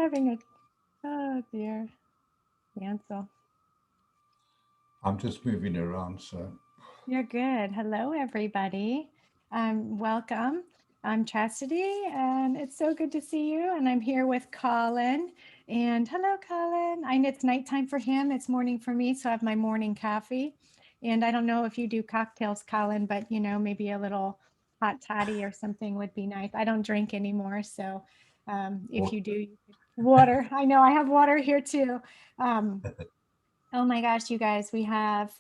Having a, oh dear, cancel. I'm just moving around, so You're good. Hello, everybody. Welcome. I'm Chastity, and it's so good to see you. And I'm here with Colin. And hello, Colin. I know it's nighttime for him. It's morning for me, so I have my morning coffee. And I don't know if you do cocktails, Colin, but maybe a little hot toddy or something would be nice. I don't drink anymore, so if or, you do, water. I know I have water here too. Um, Oh my gosh, you guys, we have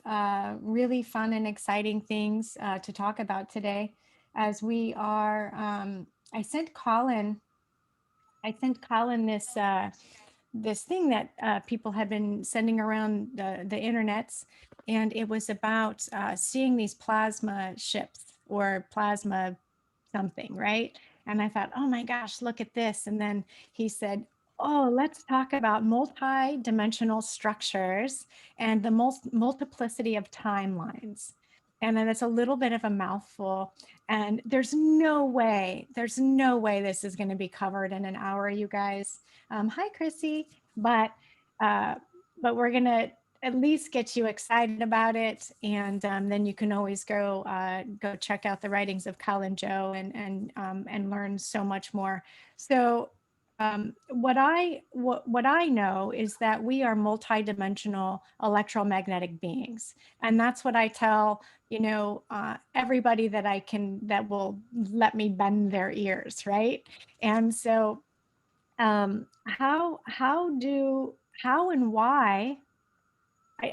really fun and exciting things to talk about today as we are. I sent Colin, I sent Colin this thing that people had been sending around the internets, and it was about seeing these plasma ships or plasma something, right? And I thought, oh my gosh, look at this. And then he said, oh, let's talk about multi-dimensional structures and the multiplicity of timelines. And then it's a little bit of a mouthful. And there's no way this is going to be covered in an hour, you guys. Hi, Chrissy. But uh, but we're gonna at least get you excited about it, and then you can always go check out the writings of Colin Joe and learn so much more. So what I know is that we are multidimensional electromagnetic beings, and that's what I tell everybody that will let me bend their ears, right? And so how and why,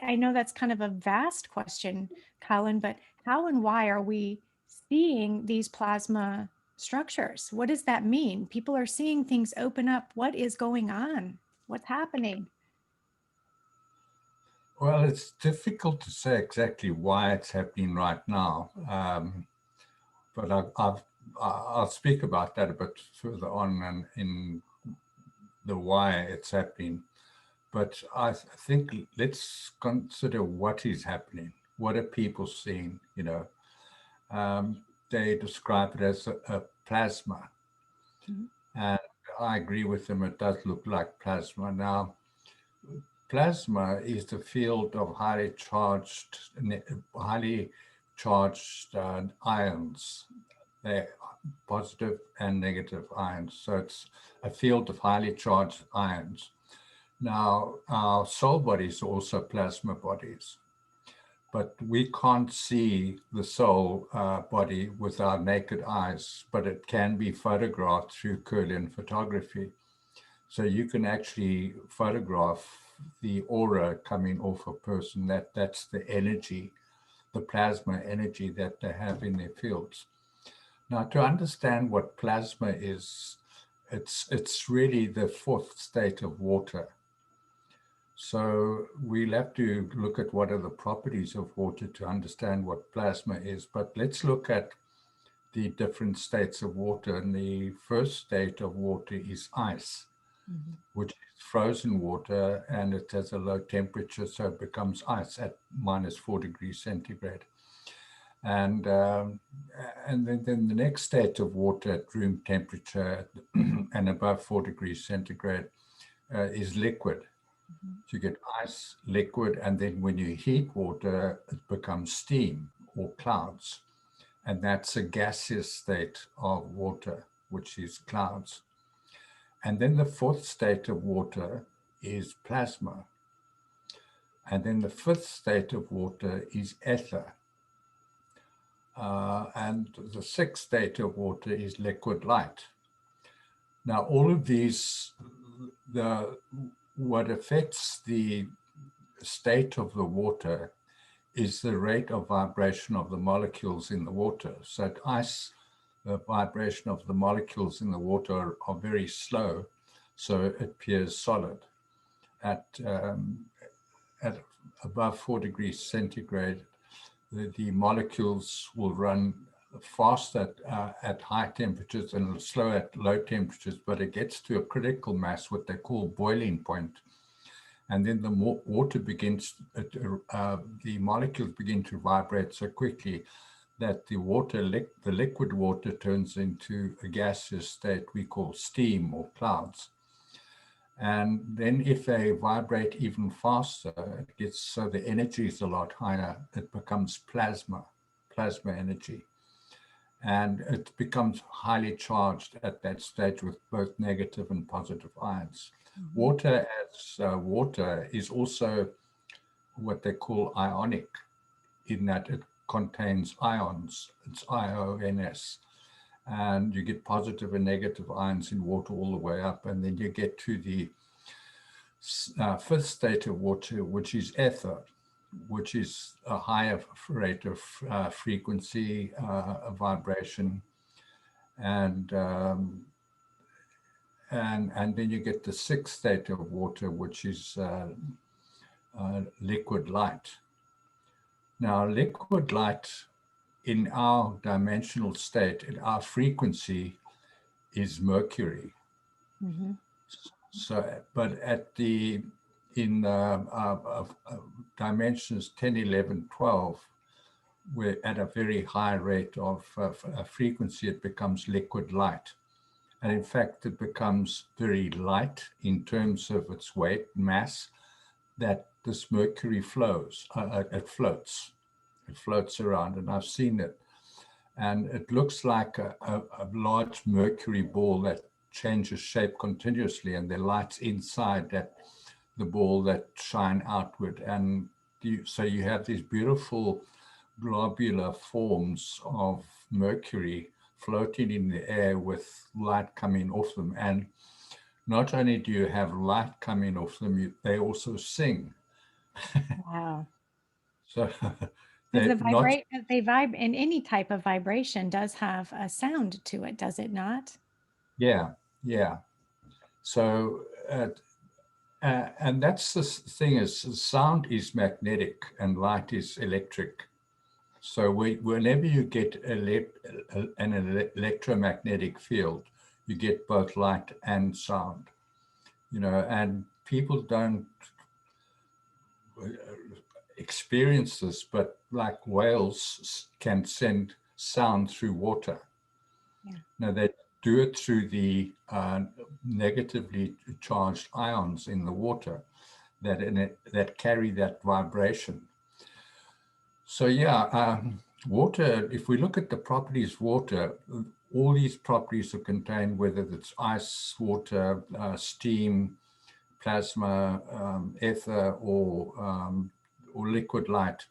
I know that's kind of a vast question, Colin, but how and why are we seeing these plasma structures? What does that mean? People are seeing things open up. What is going on? What's happening? well, it's difficult to say exactly why it's happening right now, but I'll speak about that a bit further on and in the why it's happening. But I think let's consider what is happening. What are people seeing? They describe it as a plasma, Mhm. and I agree with them. It does look like plasma. Now, plasma is the field of highly charged ions. They're positive and negative ions. So it's a field of highly charged ions. Now, our soul bodies are also plasma bodies, but we can't see the soul body with our naked eyes, but it can be photographed through Colin photography. So you can actually photograph the aura coming off a person. That's the energy, the plasma energy that they have in their fields. Now, to understand what plasma is, it's really the fourth state of water. So we'll have to look at what are the properties of water to understand what plasma is. But let's look at the different states of water. And the first state of water is ice, Mhm. which is frozen water, and it has a low temperature, so it becomes ice at -4 degrees centigrade. And then the next state of water at room temperature and above 4 degrees centigrade is liquid. Mhm. So you get ice, liquid, and then when you heat water, it becomes steam or clouds. And that's a gaseous state of water, which is clouds. And then the fourth state of water is plasma. And then the fifth state of water is ether. And the sixth state of water is liquid light. Now, all of these, what affects the state of the water is the rate of vibration of the molecules in the water. So at ice, the vibration of the molecules in the water are very slow, so it appears solid. At, um, at above 4 degrees centigrade, the molecules will run fast at high temperatures and slow at low temperatures, but it gets to a critical mass, what they call boiling point. And then the water begins, the molecules begin to vibrate so quickly that the liquid water turns into a gaseous state we call steam or clouds. And then if they vibrate even faster, it gets, so the energy is a lot higher, it becomes plasma energy. And it becomes highly charged at that stage with both negative and positive ions. Mhm. Water as water is also what they call ionic, in that it contains ions. It's IONS. And you get positive and negative ions in water all the way up. And then you get to the fifth state of water, which is ether, which is a higher rate of frequency, vibration. And then you get the sixth state of water, which is liquid light. Now, liquid light in our dimensional state, in our frequency, is mercury. Mhm. So, but at the in dimensions 10, 11, 12, we're at a very high rate of frequency, it becomes liquid light. And in fact, it becomes very light in terms of its weight, mass, that this mercury flows, it floats. It floats around, and I've seen it. And it looks like a large mercury ball that changes shape continuously, and there are lights inside that the ball that shine outward. And so you have these beautiful globular forms of mercury floating in the air with light coming off them. And not only do you have light coming off them, they also sing. Wow. So Because they not, they vibe, and any type of vibration does have a sound to it, does it not? yeah, yeah. So, and that's the thing, is sound is magnetic and light is electric. So whenever you get an electromagnetic field, you get both light and sound, and people don't experience this, but like whales can send sound through water. Yeah. Now they do it through the negatively charged ions in the water that carry that vibration. So yeah, water, if we look at the properties of water, all these properties are contained, whether it's ice, water, steam, plasma, ether, or liquid light.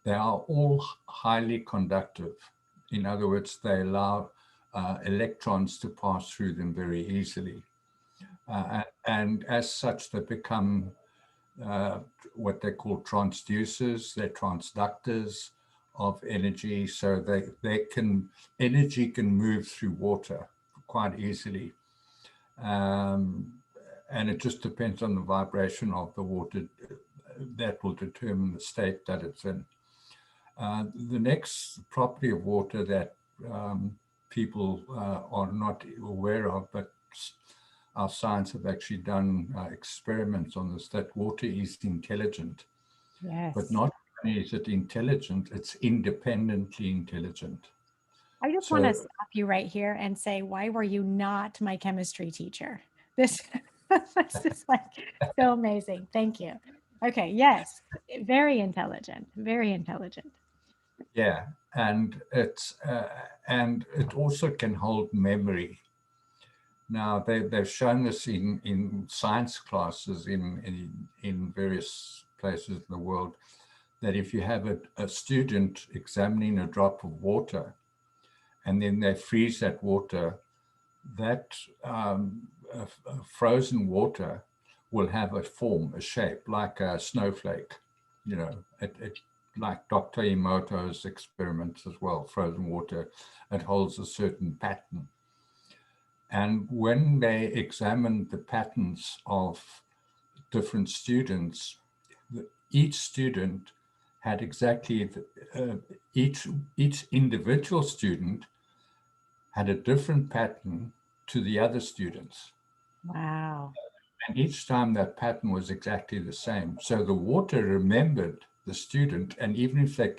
They are all highly conductive. In other words, they allow electrons to pass through them very easily. And as such, they become what they call transducers, they're transductors of energy. So energy can move through water quite easily. And it just depends on the vibration of the water that will determine the state that it's in. The next property of water that people are not aware of, but our science have actually done experiments on this, that water is intelligent. Yes. But not only is it intelligent, it's independently intelligent. I just want to stop you right here and say, why were you not my chemistry teacher? This that's just like so amazing. Thank you. Okay, yes, very intelligent, very intelligent. Yeah, and it also can hold memory. Now they've shown this in science classes in various places in the world, that if you have a student examining a drop of water, and then they freeze that water, that frozen water will have a form, a shape, like a snowflake. Like Dr. Emoto's experiments as well, frozen water, it holds a certain pattern. And when they examined the patterns of different students, each student had exactly, each individual student had a different pattern to the other students. Wow. And each time that pattern was exactly the same. So the water remembered the student, and even if they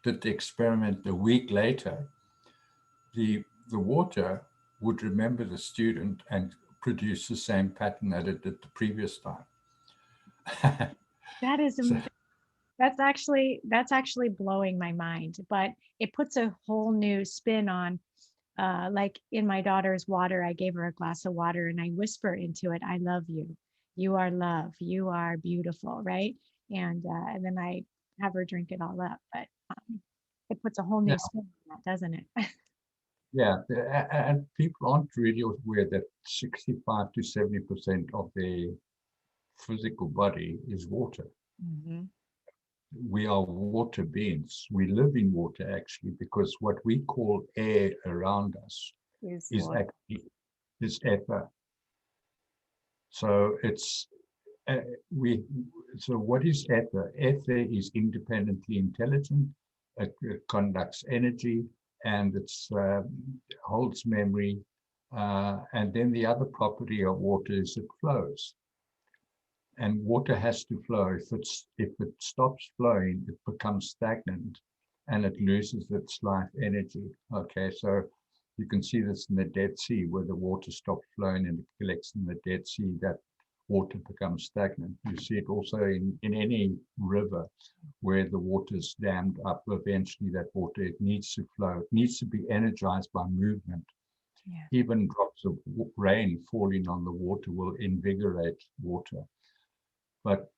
did the experiment a week later, the water would remember the student and produce the same pattern that it did the previous time. That is So, that's actually blowing my mind, but it puts a whole new spin on, like in my daughter's water, I gave her a glass of water and I whisper into it, I love you. You are love. You are beautiful, right? And then I have her drink it all up. But it puts a whole yeah, new spin on that, doesn't it? yeah, and people aren't really aware that 65 to 70% of their physical body is water. Hmm. We are water beings. We live in water actually, because what we call air around us Is is water. actually is ether. So it's uh, we. So what is ether? Ether is independently intelligent. It conducts energy and it holds memory. And then the other property of water is it flows. And water has to flow. If it stops flowing, it becomes stagnant and it loses its life energy. Okay, so you can see this in the Dead Sea, where the water stops flowing and it collects in the Dead Sea, that water becomes stagnant. You see it also in any river where the water is dammed up. Eventually that water, it needs to flow. It needs to be energized by movement. Yeah. Even drops of rain falling on the water will invigorate water. But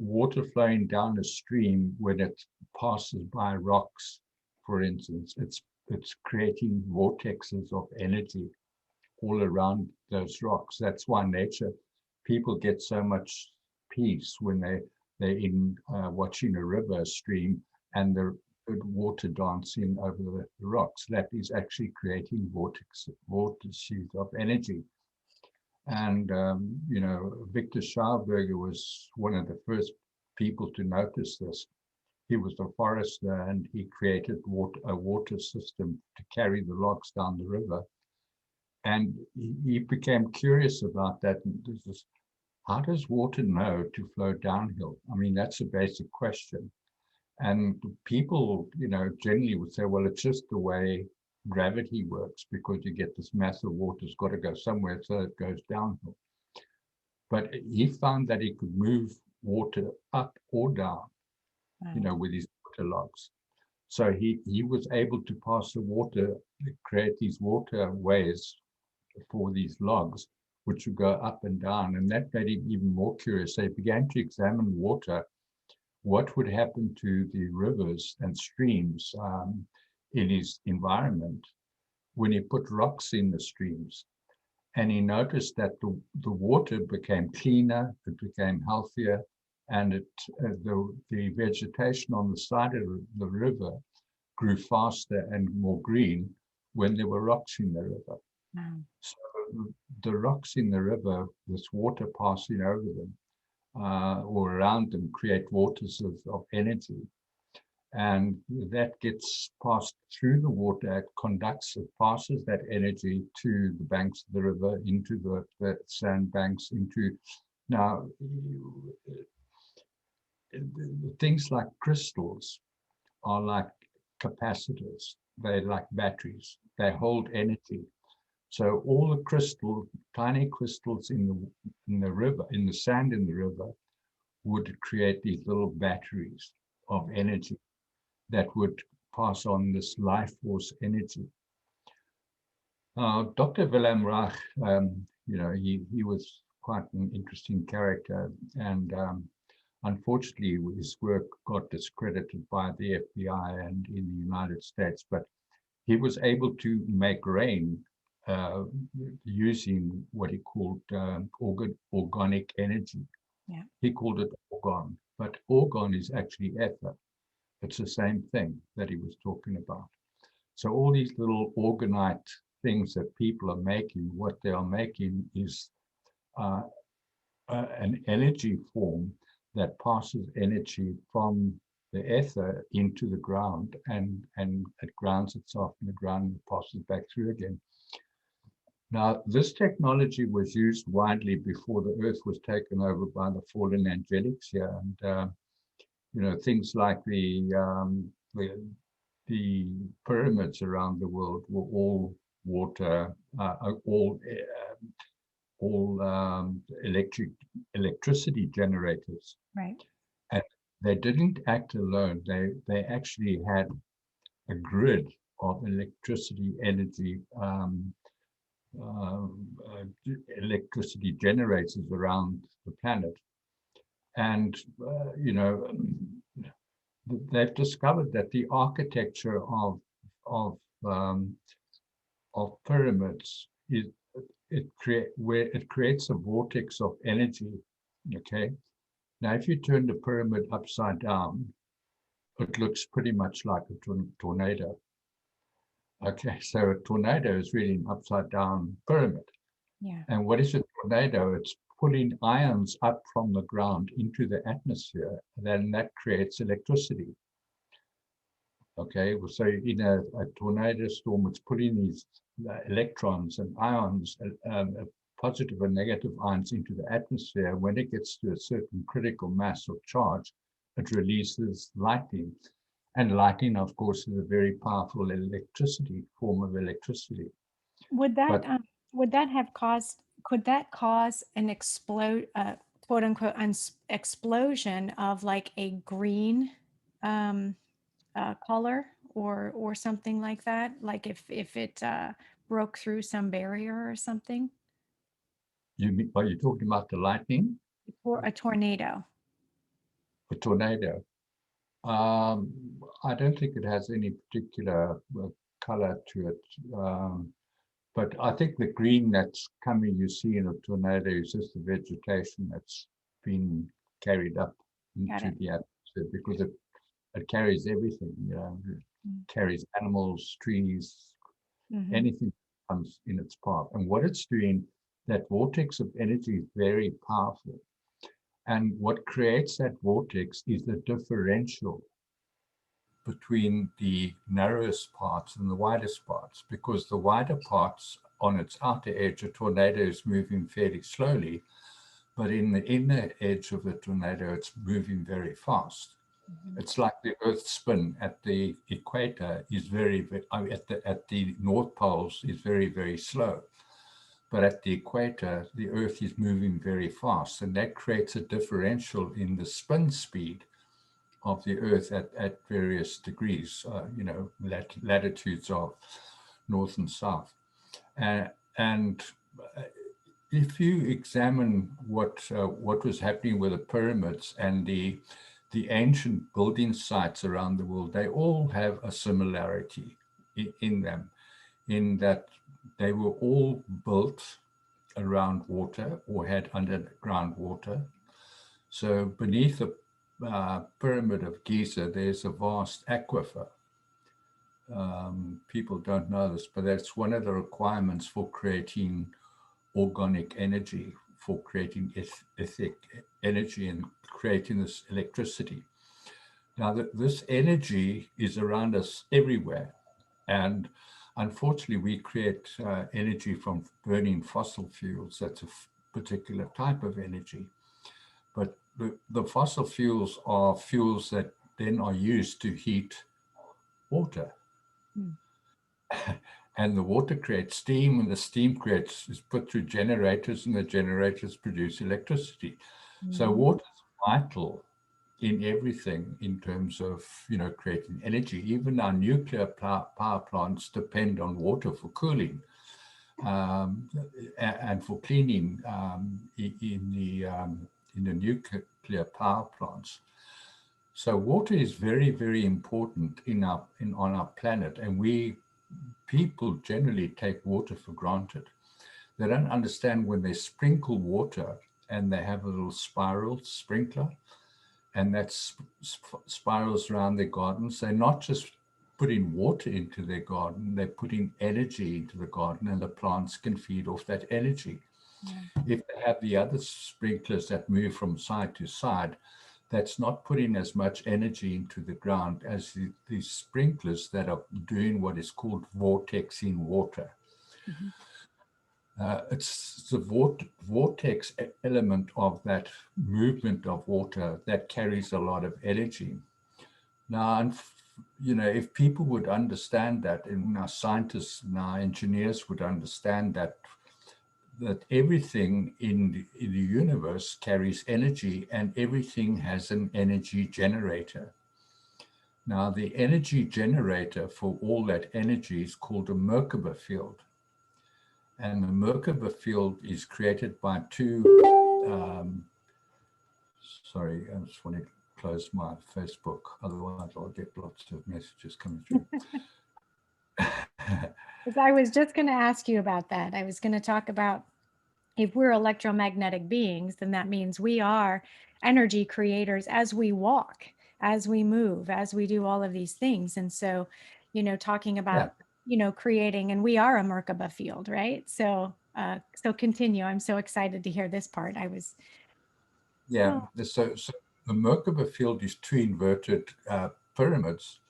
water flowing down a stream, when it passes by rocks, for instance, it's creating vortexes of energy all around those rocks. That's why people get so much peace when they're in watching a river stream and the water dancing over the rocks. That is actually creating vortices of energy. And, Victor Schauberger was one of the first people to notice this. He was a forester and he created a water system to carry the logs down the river. And he became curious about that. And how does water know to flow downhill? I mean, that's a basic question. And people, generally would say, well, it's just the way gravity works, because you get this mass of water's got to go somewhere, so it goes downhill. But he found that he could move water up or down, Wow. with his water logs. So he was able to pass the water, create these waterways for these logs, which would go up and down. And that made him even more curious. So he began to examine water, what would happen to the rivers and streams in his environment when he put rocks in the streams. And he noticed that the water became cleaner, it became healthier, and the vegetation on the side of the river grew faster and more green when there were rocks in the river. Wow. So the rocks in the river, this water passing over them or around them, create vortices of energy. And that gets passed through the water. It conducts, it passes that energy to the banks of the river, into the sandbanks, into now things like crystals are like capacitors. They're like batteries. They hold energy. So all the tiny crystals in the river, in the sand in the river, would create these little batteries of energy that would pass on this life force energy. Dr. Wilhelm Reich, he was quite an interesting character, and unfortunately his work got discredited by the FBI and in the United States, but he was able to make rain using what he called organic energy. Yeah. He called it orgon, but orgon is actually ether. It's the same thing that he was talking about. So all these little orgonite things that people are making, what they are making is an energy form that passes energy from the ether into the ground, and it grounds itself in the ground and passes back through again. Now, this technology was used widely before the earth was taken over by the fallen angelics here. And things like the pyramids around the world were all water, electricity generators. Right. And they didn't act alone. They actually had a grid of electricity energy, uh, electricity generators around the planet. And, they've discovered that the architecture of um, of pyramids is where it creates a vortex of energy. Okay. Now, if you turn the pyramid upside down, it looks pretty much like a tornado. Okay, so a tornado is really an upside down pyramid. Yeah. And what is a tornado? It's pulling ions up from the ground into the atmosphere, and then that creates electricity. Okay, well, so in a tornado storm, it's putting these electrons and ions, positive and negative ions into the atmosphere. When it gets to a certain critical mass of charge, it releases lightning. And lightning, of course, is a very powerful form of electricity. Would that But would that have caused could that cause an quote unquote explosion of like a green um, color or something like that? Like if it broke through some barrier or something, are you talking about the lightning? or a tornado? A tornado? Um, I don't think it has any particular color to it. But I think the green that's coming, you see in a tornado, is just the vegetation that's been carried up Got into it. the atmosphere, because it carries everything, it carries animals, trees, Mm-hmm. anything comes in its path. And what it's doing, that vortex of energy is very powerful. And what creates that vortex is the differential between the narrowest parts and the widest parts, because the wider parts on its outer edge, a tornado is moving fairly slowly, but in the inner edge of the tornado, it's moving very fast. Mm-hmm. It's like the Earth's spin at the equator is at the North Poles is very, very slow. But at the equator, the Earth is moving very fast, and that creates a differential in the spin speed of the Earth at various degrees, latitudes of north and south. And if you examine what was happening with the pyramids and the ancient building sites around the world, they all have a similarity in them, in that they were all built around water or had underground water. So beneath the pyramid of Giza, there's a vast aquifer. People don't know this, but that's one of the requirements for creating organic energy, for creating etheric energy and creating this electricity. Now, this energy is around us everywhere. And unfortunately, we create energy from burning fossil fuels. That's a particular type of energy. But the fossil fuels are fuels that then are used to heat water. Mm. And the water creates steam, and the steam is put through generators, and the generators produce electricity. So Mm-hmm. water is vital in everything in terms of creating energy. Even our nuclear power plants depend on water for cooling and for cleaning in the nuclear power plants. So water is very, very important on our planet, and people generally take water for granted. They don't understand when they sprinkle water and they have a little spiral sprinkler, and that spirals around their gardens. They're not just putting water into their garden, they're putting energy into the garden, and the plants can feed off that energy. Yeah. If they have the other sprinklers that move from side to side, that's not putting as much energy into the ground as these sprinklers that are doing what is called vortexing water. Mm-hmm. It's the vortex element of that movement of water that carries a lot of energy. Now, if people would understand that, and our scientists and our engineers would understand that that everything in the universe carries energy, and everything has an energy generator. Now, the energy generator for all that energy is called a Merkaba field. And the Merkaba field is created by two, sorry, I just want to close my Facebook, otherwise I'll get lots of messages coming through. I was just going to ask you about that. I was going to talk about, if we're electromagnetic beings, then that means we are energy creators as we walk, as we move, as we do all of these things. And so, talking about, creating, and we are a Merkaba field, right? So, so continue. I'm so excited to hear this part. Yeah, so the Merkaba field is two inverted pyramids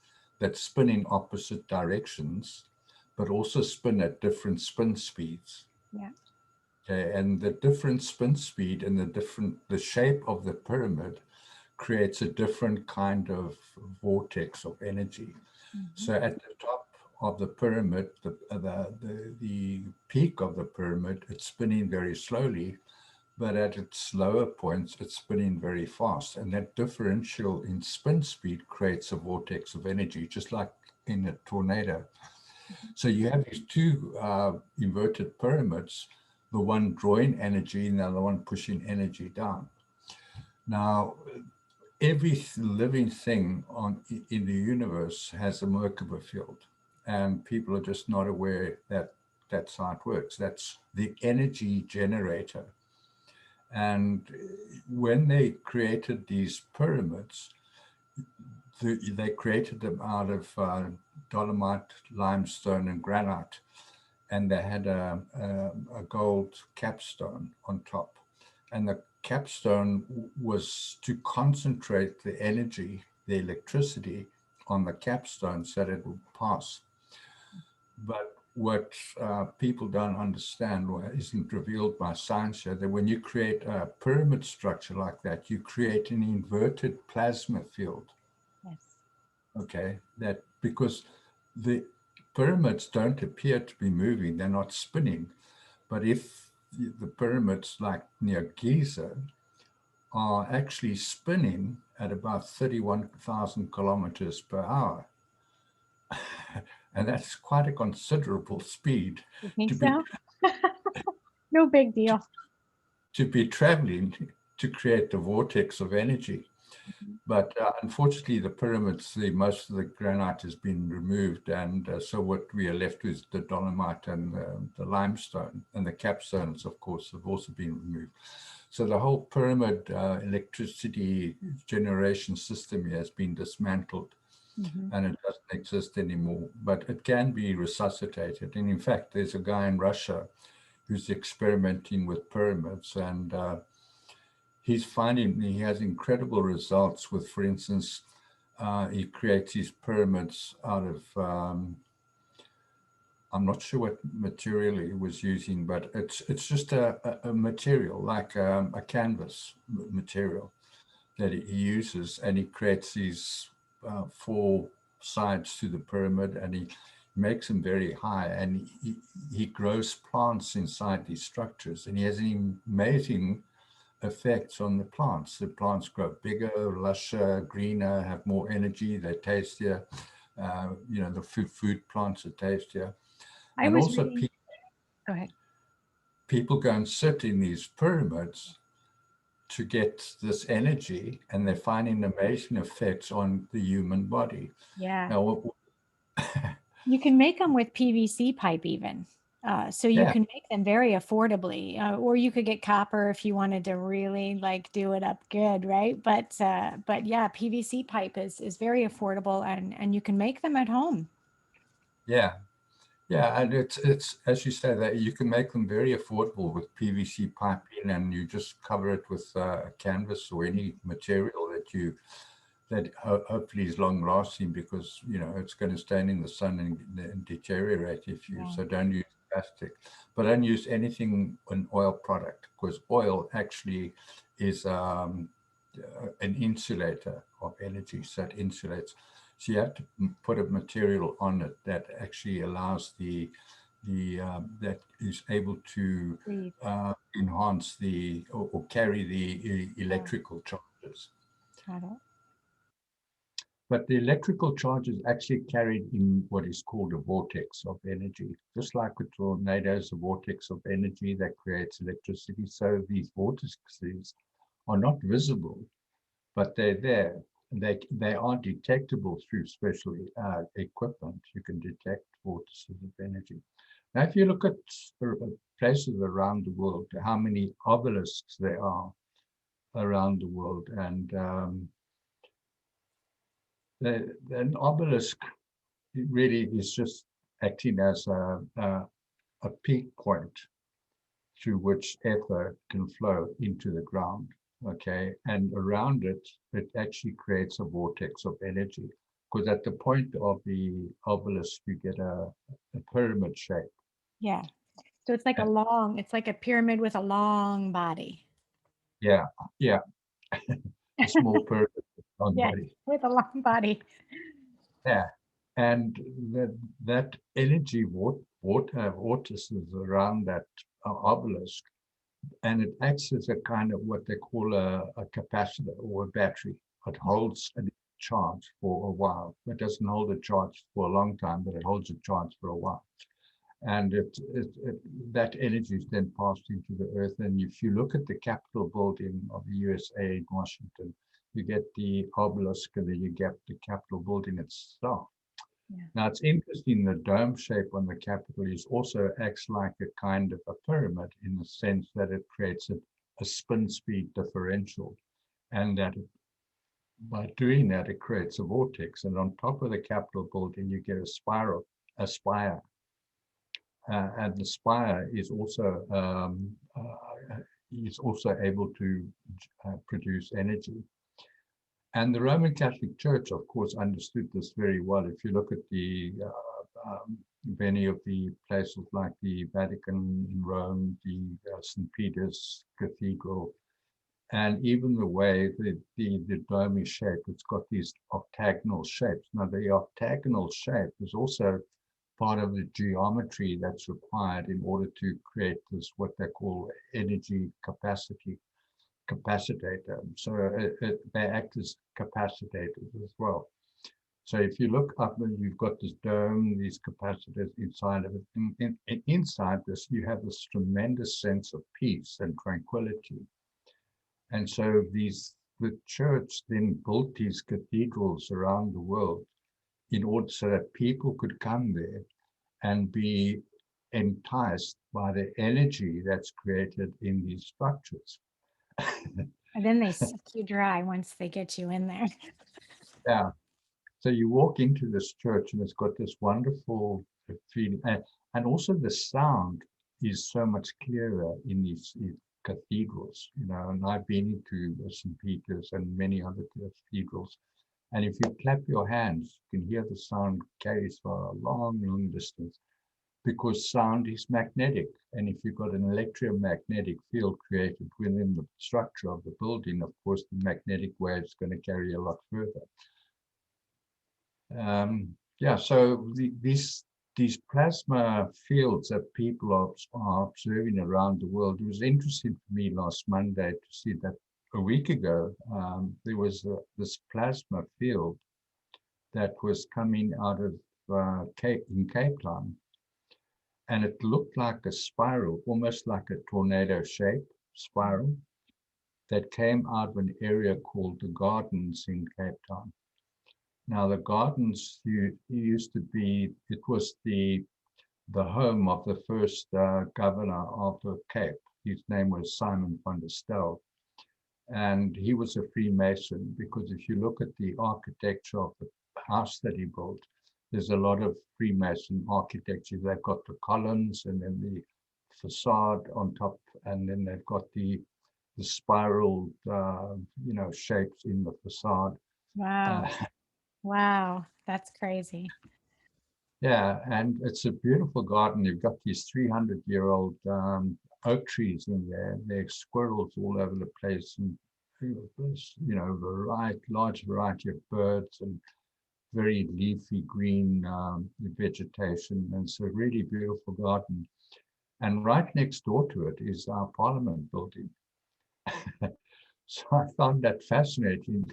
that spin in opposite directions, but also spin at different spin speeds. Yeah. Okay, and the different spin speed and the shape of the pyramid creates a different kind of vortex of energy. Mm-hmm. So at the top of the pyramid, the peak of the pyramid, it's spinning very slowly, but at its lower points, it's spinning very fast. And that differential in spin speed creates a vortex of energy, just like in a tornado. Mm-hmm. So you have these two inverted pyramids, the one drawing energy and the other one pushing energy down. Now, every living thing in the universe has a Merkaba field, and people are just not aware that that's how it works. That's the energy generator. And when they created these pyramids, they created them out of dolomite, limestone, and granite. And they had a gold capstone on top. And the capstone was to concentrate the energy, the electricity, on the capstone so that it would pass. But what people don't understand, or isn't revealed by science yet, that when you create a pyramid structure like that, you create an inverted plasma field. Yes. Okay, that because the pyramids don't appear to be moving, they're not spinning. But if the pyramids like near Giza are actually spinning at about 31,000 kilometers per hour, and that's quite a considerable speed. You think so? No big deal. To be traveling to create the vortex of energy. Mm-hmm. But unfortunately, the pyramids, most of the granite has been removed. And so what we are left with, the dolomite and the limestone, and the capstones, of course, have also been removed. So the whole pyramid electricity generation system here has been dismantled. Mm-hmm. And it doesn't exist anymore, but it can be resuscitated. And in fact, there's a guy in Russia who's experimenting with pyramids, and he's finding he has incredible results with, for instance, he creates these pyramids out of, I'm not sure what material he was using, but it's just a material, like a canvas material that he uses, and he creates these 4 sides to the pyramid, and he makes them very high, and he grows plants inside these structures, and he has an amazing effects on the plants. The plants grow bigger, lusher, greener, have more energy, they're tastier. The food plants are tastier. And also Go ahead. People go and sit in these pyramids to get this energy, and they're finding amazing effects on the human body. Yeah. Now, you can make them with PVC pipe even. So you can make them very affordably, or you could get copper if you wanted to really do it up good, right? But yeah, PVC pipe is very affordable, and you can make them at home. Yeah, and it's as you say, that you can make them very affordable with PVC piping, and you just cover it with a canvas or any material that hopefully is long lasting, because it's going to stand in the sun and deteriorate if you so don't use plastic, but don't use anything an oil product, because oil actually is an insulator of energy, so it insulates. So you have to put a material on it that actually allows the that is able to Breathe. enhance or carry the Oh, electrical charges. got it. But the electrical charge is actually carried in what is called a vortex of energy. Just like a tornado is a vortex of energy that creates electricity, so these vortices are not visible, but they're there. They are detectable through special equipment. You can detect vortices of energy. Now, if you look at places around the world, how many obelisks there are around the world, and an obelisk really is just acting as a peak point through which ether can flow into the ground. Okay, and around it, it actually creates a vortex of energy. Because at the point of the obelisk, you get a pyramid shape. Yeah. So it's like it's like a pyramid with a long body. Yeah, yeah, a small pyramid on Yeah, body. with a long body. Yeah, and that energy vortices around that obelisk, and it acts as a kind of what they call a capacitor or a battery. It holds a charge for a while. It doesn't hold a charge for a long time, but it holds a charge for a while. And that energy is then passed into the earth. And if you look at the Capitol building of the USA in Washington, you get the obelisk and then you get the Capitol building itself. Yeah. Now it's interesting, the dome shape on the Capitol is also acts like a kind of a pyramid in the sense that it creates a spin speed differential, and that by doing that it creates a vortex. And on top of the Capitol building you get a spire, and the spire is also able to produce energy. And the Roman Catholic Church, of course, understood this very well. If you look at many of the places like the Vatican in Rome, the St. Peter's Cathedral, and even the way the dome is shaped, it's got these octagonal shapes. Now, the octagonal shape is also part of the geometry that's required in order to create this, what they call energy capacitator. So they act as capacitors as well. So if you look up and you've got this dome, these capacitors inside of it, inside this, you have this tremendous sense of peace and tranquility. And so the church then built these cathedrals around the world in order so that people could come there and be enticed by the energy that's created in these structures. And then they suck you dry once they get you in there. Yeah. So you walk into this church and it's got this wonderful feeling. And also the sound is so much clearer in these cathedrals, and I've been into St. Peter's and many other cathedrals. And if you clap your hands, you can hear the sound carries for a long, long distance because sound is magnetic. And if you've got an electromagnetic field created within the structure of the building, of course, the magnetic wave is going to carry a lot further. Yeah, so these plasma fields that people are observing around the world, it was interesting for me last Monday to see that a week ago, there was this plasma field that was coming out of in Cape Town, and it looked like a spiral, almost like a tornado-shaped spiral that came out of an area called the Gardens in Cape Town. Now, the Gardens used to be, it was the home of the first governor of the Cape. His name was Simon van der Stel. And he was a Freemason because if you look at the architecture of the house that he built, there's a lot of Freemason architecture. They've got the columns and then the facade on top, and then they've got the spiral, shapes in the facade. Wow. Wow. That's crazy. Yeah, and it's a beautiful garden. You've got these 300-year-old oak trees in there. There's squirrels all over the place, and large variety of birds. And very leafy green vegetation. And it's a really beautiful garden. And right next door to it is our Parliament building. So I found that fascinating,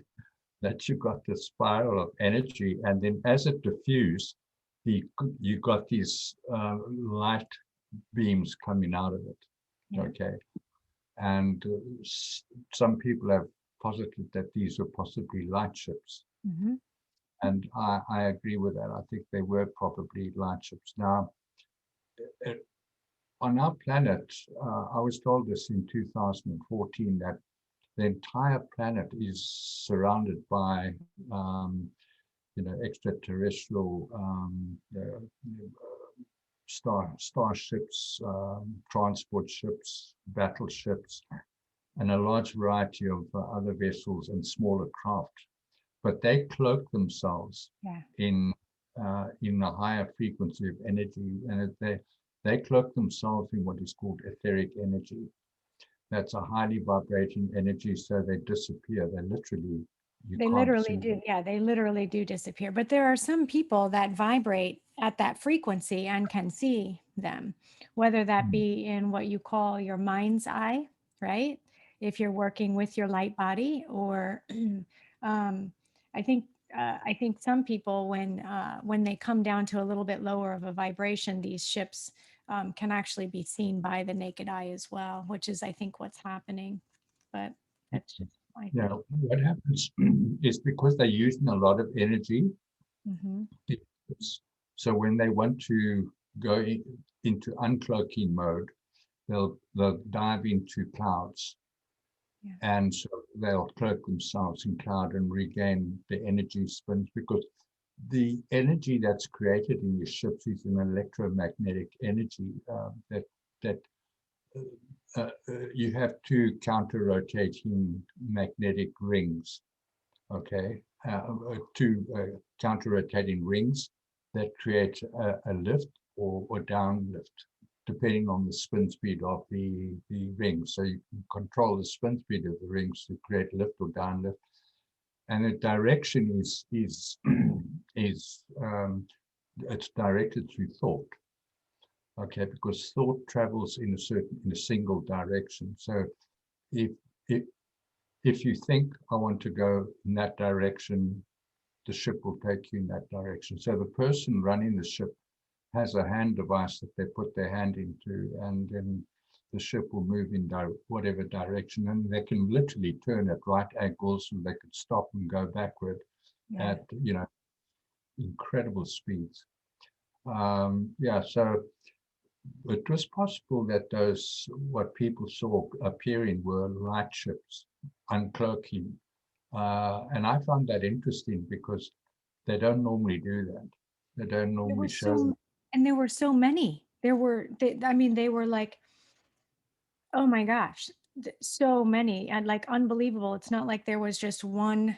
that you got the spiral of energy, and then as it diffused, you got these light beams coming out of it. Yeah. Okay. And some people have posited that these were possibly light ships. Mm-hmm. And I agree with that. I think they were probably light ships. Now, on our planet, I was told this in 2014, that the entire planet is surrounded by, extraterrestrial starships, transport ships, battleships, and a large variety of other vessels and smaller craft. But they cloak themselves in a higher frequency of energy, and they cloak themselves in what is called etheric energy. That's a highly vibrating energy, so they disappear. You They can't literally see do. them. Yeah, they literally do disappear. But there are some people that vibrate at that frequency and can see them, whether that be in what you call your mind's eye, right? If you're working with your light body, or um, I think I think some people, when they come down to a little bit lower of a vibration, these ships can actually be seen by the naked eye as well, which is, I think, what's happening. But that's just my Yeah, thing. what happens is, because they're using a lot of energy, Mm-hmm. so when they want to go into uncloaking mode, they'll dive into clouds, Yeah. and so they'll cloak themselves in cloud and regain the energy spins, because the energy that's created in your ships is an electromagnetic energy, that you have two counter-rotating magnetic rings. Okay, two counter-rotating rings that create a lift or down lift, depending on the spin speed of the rings. So you can control the spin speed of the rings to create lift or down lift. And the direction is it's directed through thought. Okay, because thought travels in a single direction. So if if if you think, I want to go in that direction, the ship will take you in that direction. So the person running the ship has a hand device that they put their hand into, and then the ship will move in whatever direction, and they can literally turn at right angles, and they could stop and go backward Yeah. at incredible speeds. So it was possible that those, what people saw appearing, were light ships uncloaking. And I found that interesting, because they don't normally do that. They don't There were normally show them. so, and there were so many. I mean, they were like, oh my gosh, so many, and like unbelievable. It's not like there was just one,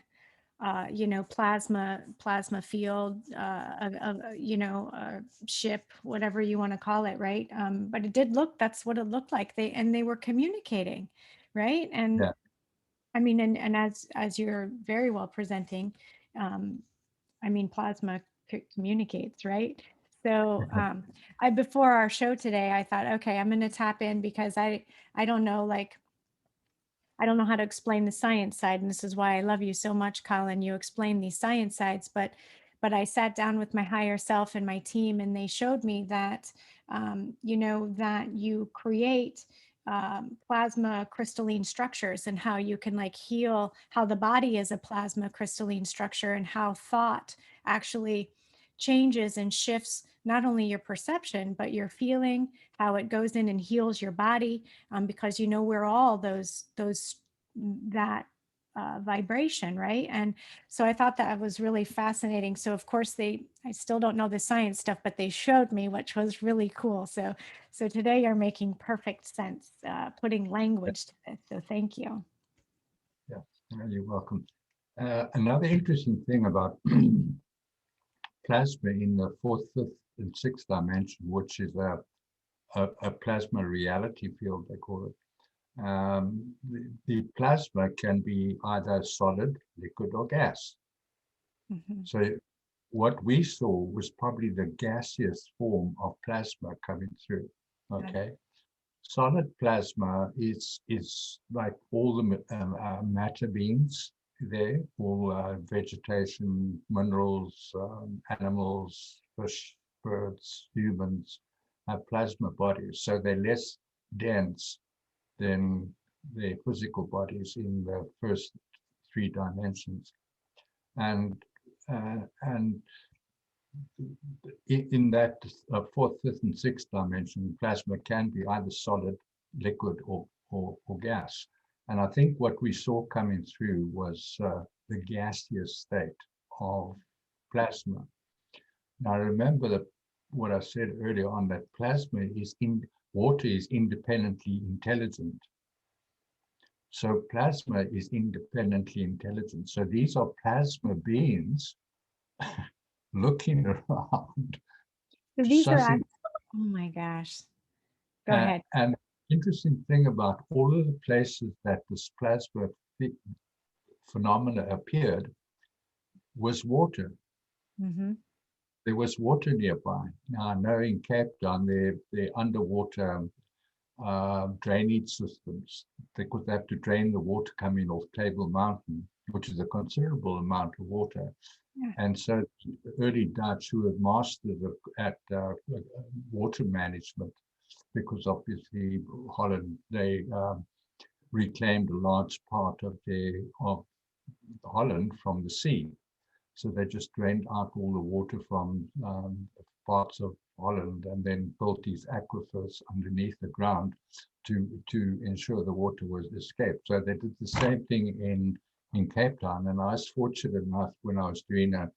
plasma field, ship, whatever you want to call it, right? But it did look, that's what it looked like. They were communicating, right? And Yeah. I mean, and as you're very well presenting, um, I mean, plasma communicates, right? So I before our show today, I thought, okay, I'm going to tap in, because I don't know, like, I don't know how to explain the science side, and this is why I love you so much, Colin. You explain these science sides, but I sat down with my higher self and my team, and they showed me that that you create plasma crystalline structures, and how you can like heal, how the body is a plasma crystalline structure, and how thought actually changes and shifts not only your perception but your feeling, how it goes in and heals your body, because we're all that vibration, right? And so I thought that was really fascinating. So of course I still don't know the science stuff, but they showed me, which was really cool. So today you're making perfect sense, putting language to this. So thank you. Yeah, you're welcome. Another interesting thing about plasma in the fourth, fifth, and sixth dimension, which is a plasma reality field, they call it. The plasma can be either solid, liquid, or gas. Mhm. So what we saw was probably the gaseous form of plasma coming through. Okay. Solid plasma is like all the matter beings there, all vegetation, minerals, animals, fish, birds, humans have plasma bodies. So they're less dense than their physical bodies in the first three dimensions. And in that fourth, fifth, and sixth dimension, plasma can be either solid, liquid, or gas. And I think what we saw coming through was the gaseous state of plasma. Now, remember that what I said earlier on, that plasma is water is independently intelligent. So plasma is independently intelligent. So these are plasma beings looking around, So these are, sussing. oh my gosh. Go ahead. And interesting thing about all of the places that this plasma phenomena appeared was water. Mm-hmm. There was water nearby. Now, I know in Cape Town, they're underwater drainage systems, because they have to drain the water coming off Table Mountain, which is a considerable amount of water. Yeah. And so the early Dutch who had mastered at water management, because obviously Holland, they reclaimed a large part of Holland from the sea. So they just drained out all the water from parts of Holland and then built these aquifers underneath the ground to ensure the water was escaped. So they did the same thing in Cape Town. And I was fortunate enough when I was doing a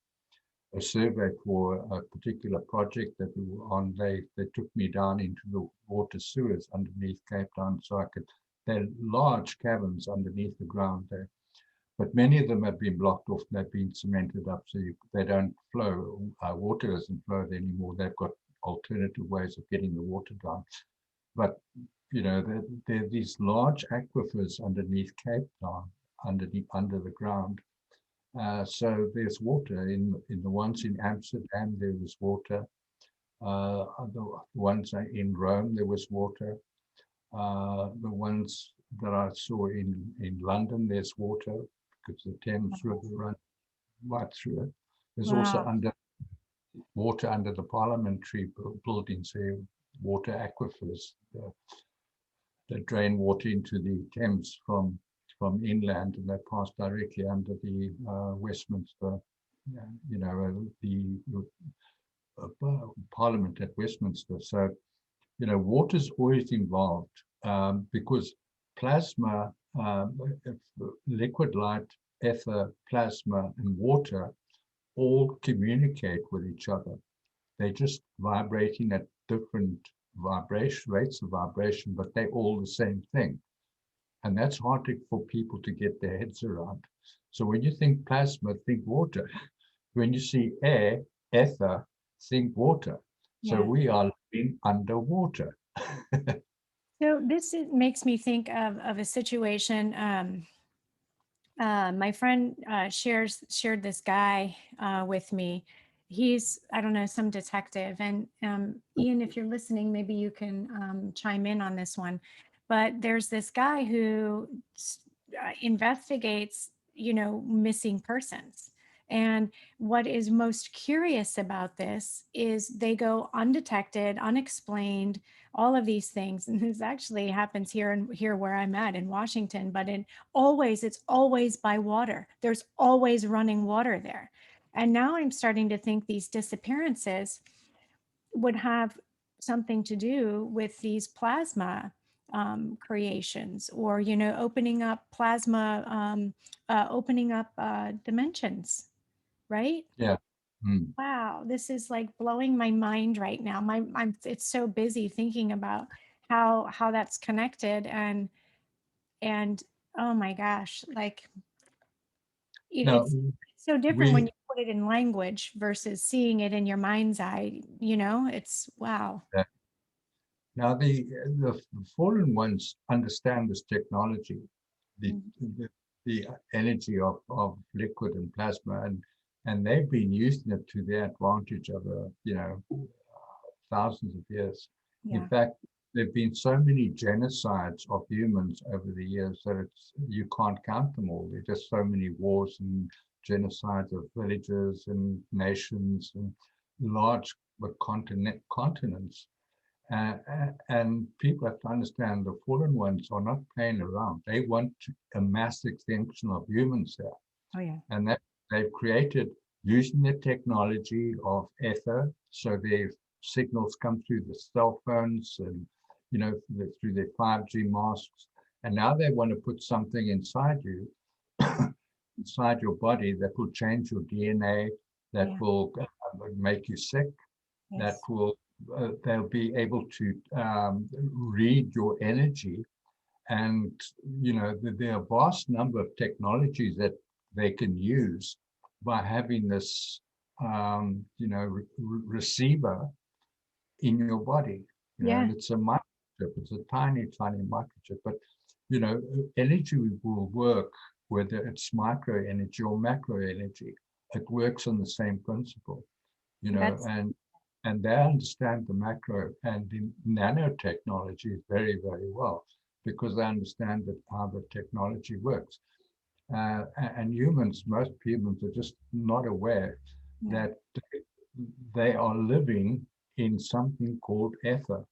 survey for a particular project that we were on, they took me down into the water sewers underneath Cape Town, so I could, they're large caverns underneath the ground there. But many of them have been blocked off, they've been cemented up, so they don't flow. Water doesn't flow there anymore. They've got alternative ways of getting the water down. But, you know, there are these large aquifers underneath Cape Town, under the ground. So there's water in the ones in Amsterdam, there was water. The ones in Rome, there was water. The ones that I saw in London, there's water, because the Thames River runs right through it. There's also water under the parliamentary buildings here, water aquifers that drain water into the Thames from inland, and they pass directly under the Westminster, you know, the Parliament at Westminster. So, you know, water's always involved because plasma, liquid light, ether, plasma, and water all communicate with each other. They're just vibrating at different rates of vibration, but they're all the same thing. And that's hard for people to get their heads around. So when you think plasma, think water. When you see air, ether, think water. So we are living underwater. So this makes me think of a situation. My friend shared this guy with me. He's, I don't know, some detective. And Ian, if you're listening, maybe you can chime in on this one. But there's this guy who investigates, you know, missing persons. And what is most curious about this is they go undetected, unexplained, all of these things. And this actually happens here where I'm at in Washington, but it's always by water. There's always running water there. And now I'm starting to think these disappearances would have something to do with these plasma creations, or, you know, opening up plasma, opening up dimensions, right? Yeah. Wow, this is like blowing my mind right now. It's so busy thinking about how that's connected, and oh my gosh, like Now, it's so different when you put it in language versus seeing it in your mind's eye, you know, it's wow. now the fallen ones understand this technology, the energy of liquid and plasma, and and they've been using it to their advantage over, thousands of years. In Yeah. fact, there've been so many genocides of humans over the years that you can't count them all. There's just so many wars and genocides of villages and nations and large continents. And people have to understand the fallen ones are not playing around. They want a mass extinction of humans here. Oh, yeah. And that they've created using the technology of ether, so their signals come through the cell phones and through their 5G masks. And now they want to put something inside you, inside your body, that will change your DNA, that Yeah. will make you sick, that Yes. will they'll be able to read your energy. And there are a vast number of technologies that they can use by having this receiver in your body, Yeah. and it's a microchip. It's a tiny microchip, but energy will work whether it's micro energy or macro energy. It works on the same principle, That's and they understand the macro and the nanotechnology very, very well, because they understand how the technology works. And most humans are just not aware yeah. that they are living in something called ether.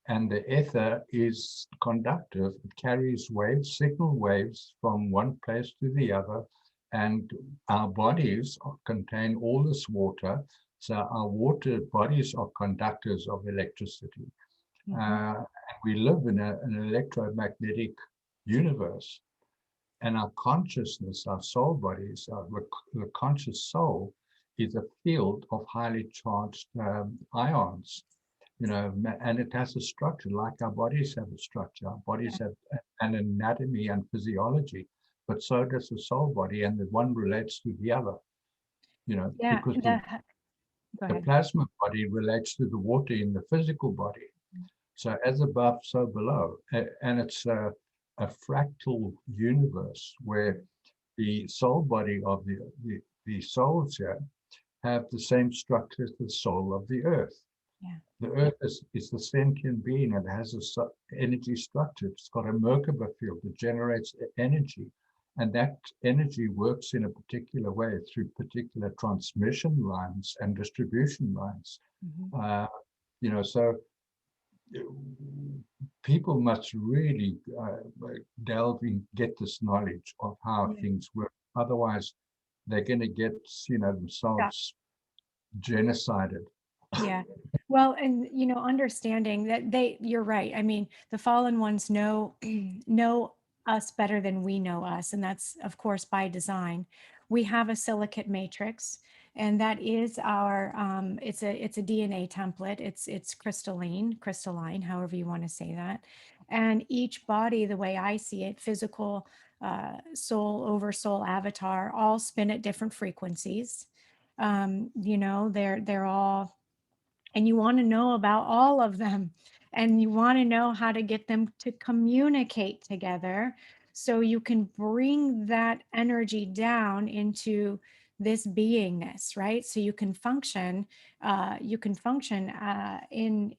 And the ether is conductive. It carries waves, signal waves from one place to the other. And our bodies contain all this water. So our water bodies are conductors of electricity. Mhm. We live in an electromagnetic universe. And our consciousness, our soul bodies, the conscious soul is a field of highly charged ions, and it has a structure like our bodies have a structure. Our bodies have an anatomy and physiology, but so does the soul body, and the one relates to the other, Yeah. because Go the ahead. plasma body relates to the water in the physical body. So as above, so below. And it's a fractal universe where the soul body of the souls here have the same structure as the soul of the earth. Yeah. The earth is the sentient being, and has a energy structure. It's got a Merkaba field that generates energy. And that energy works in a particular way through particular transmission lines and distribution lines. Mhm. So people must really delve in, get this knowledge of how Yeah. things work. Otherwise, they're going to get, Yeah. themselves genocided. Yeah. Well, and understanding that you're right. I mean, the fallen ones know know us better than we know us, and that's of course by design. We have a silicate matrix, and that is our it's a DNA template. It's crystalline, however you want to say that. And each body, the way I see it, physical, soul, over soul, avatar, all spin at different frequencies. They're all, and you want to know about all of them, and you want to know how to get them to communicate together so you can bring that energy down into this beingness, right? So you can function in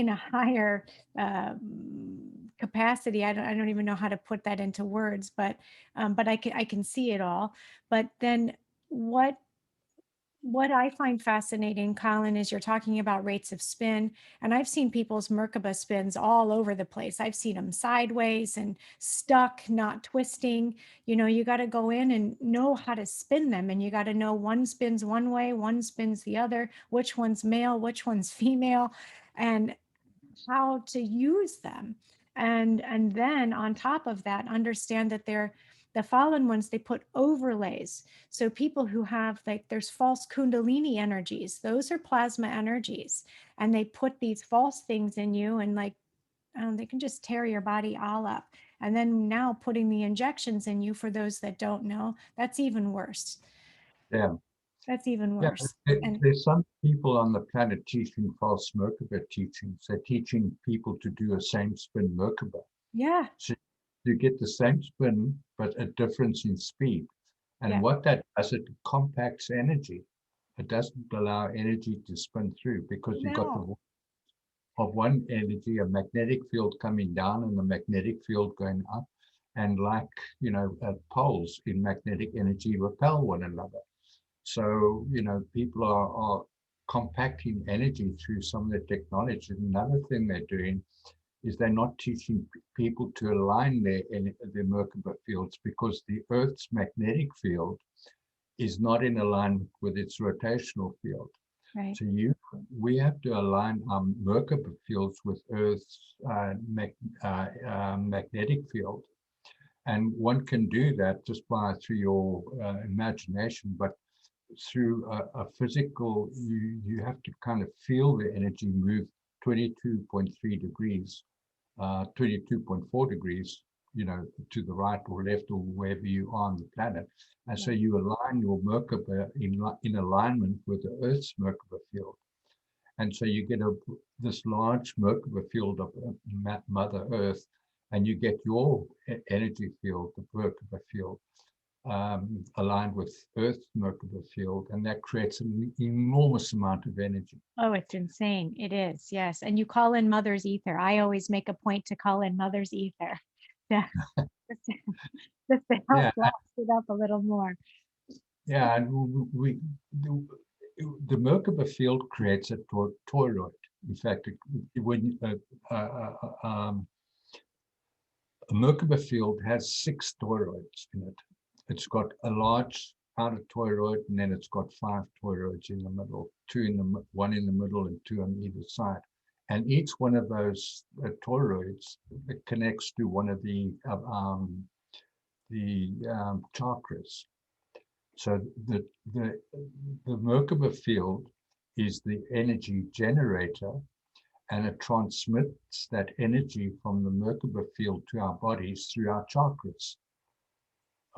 a higher capacity. I don't even know how to put that into words, but I can see it all. But then what what I find fascinating, Colin, is you're talking about rates of spin, and I've seen people's Merkaba spins all over the place. I've seen them sideways and stuck, not twisting. You got to go in and know how to spin them, and you got to know one spins one way, one spins the other, which one's male, which one's female, and how to use them. And then on top of that, understand that they're the fallen ones. They put overlays. So people who have, like, there's false kundalini energies, those are plasma energies, and they put these false things in you, and like, they can just tear your body all up. And then now putting the injections in you, for those that don't know, that's even worse. Yeah. That's even Yeah, worse. And there's some people on the planet teaching false Merkaba teachings. They're teaching people to do a same spin Merkaba. yeah. So you get the same spin, but a difference in speed. And what that does, it compacts energy. It doesn't allow energy to spin through because you've got No. the of one energy, a magnetic field coming down and a magnetic field going up. And like, poles in magnetic energy repel one another. So, people are compacting energy through some of the technology. Another thing they're doing is they're not teaching people to align their Merkaba fields because the Earth's magnetic field is not in alignment with its rotational field. Right. So we have to align our Merkaba fields with Earth's magnetic field. And one can do that just through your imagination, but through a physical, you have to kind of feel the energy move 22.3 degrees, 22.4 degrees, to the right or left or wherever you are on the planet. And so you align your Merkaba in alignment with the Earth's Merkaba field. And so you get this large Merkaba field of Mother Earth, and you get your energy field, the Merkaba field, aligned with Earth's Merkaba field, and that creates an enormous amount of energy. Oh, it's insane. It is. Yes. And you call in mother's ether. I always make a point to call in mother's ether. Yeah. Just to help Yeah, blast it up a little more. yeah, and the Merkaba field creates a toroid. In fact, when a Merkaba field has 6 toroids in it. It's got a large outer toroid, and then it's got 5 toroids in the middle, one in the middle and 2 on either side. And each one of those toroids connects to one of the chakras. So the Merkaba field is the energy generator, and it transmits that energy from the Merkaba field to our bodies through our chakras.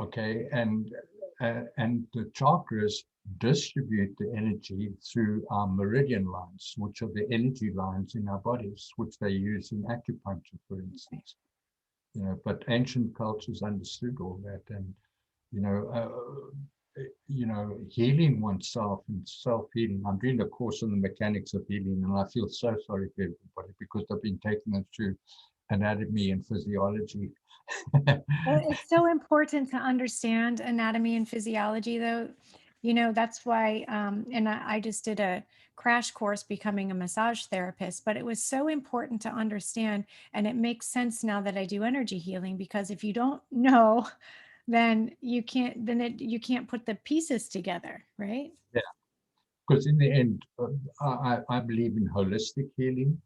Okay, and the chakras distribute the energy through our meridian lines, which are the energy lines in our bodies, which they use in acupuncture, for instance. But ancient cultures understood all that, and healing oneself and self-healing. I'm doing a course on the mechanics of healing, and I feel so sorry for everybody because I've been taking them through anatomy and physiology. Well, it's so important to understand anatomy and physiology, though. That's why, and I just did a crash course becoming a massage therapist, but it was so important to understand. And it makes sense now that I do energy healing, because if you don't know, then you can't put the pieces together, right? Yeah, because in the end, I believe in holistic healing.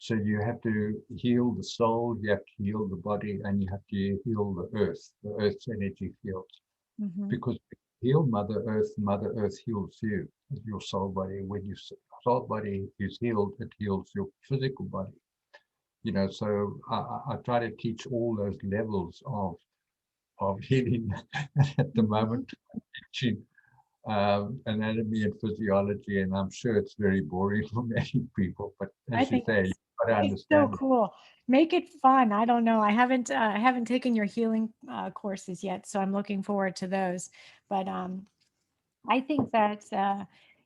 So you have to heal the soul, you have to heal the body, and you have to heal the Earth's energy fields. Mm-hmm. Because heal Mother Earth heals you, your soul body. When your soul body is healed, it heals your physical body. So I try to teach all those levels of healing at the moment, teaching anatomy and physiology, and I'm sure it's very boring for many people, but I as you think say, you got to it's so understand it. cool. Make it fun. I don't know. I haven't taken your healing courses yet, so I'm looking forward to those. But I think that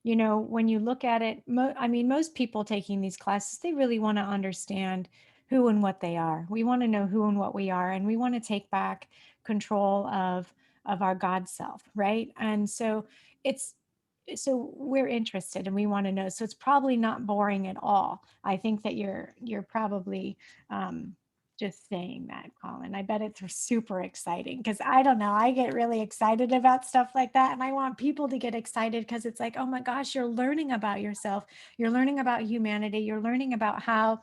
when you look at it, I mean, most people taking these classes, they really want to understand who and what they are. We want to know who and what we are, and we want to take back control of our God self, right? And it's so we're interested and we want to know. So it's probably not boring at all. I think that you're probably just saying that, Colin. I bet it's super exciting, because I don't know, I get really excited about stuff like that. And I want people to get excited, because it's like, oh my gosh, you're learning about yourself. You're learning about humanity. You're learning about how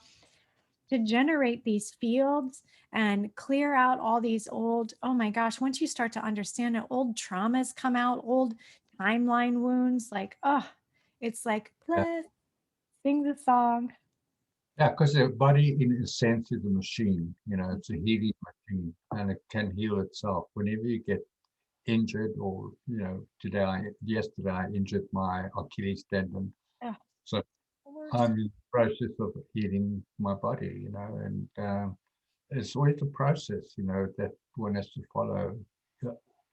to generate these fields and clear out all these old, oh my gosh, once you start to understand it, old traumas come out, old timeline wounds, like, oh, it's like, Yeah, let's sing the song. yeah, because the body, in a sense, is a machine. It's a healing machine, and it can heal itself. Whenever you get injured, or yesterday I injured my Achilles tendon, Oh, so the worst. I'm in the process of healing my body. And it's always a process, that one has to follow.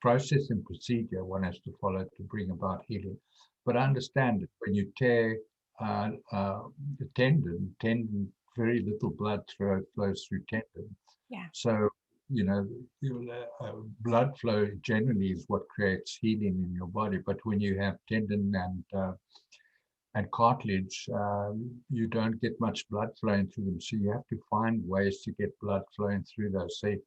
process and procedure one has to follow to bring about healing. But I understand that when you tear the tendon, very little blood flows through tendon. Yeah. So, blood flow generally is what creates healing in your body. But when you have tendon and cartilage, you don't get much blood flowing through them. So you have to find ways to get blood flowing through those. Say,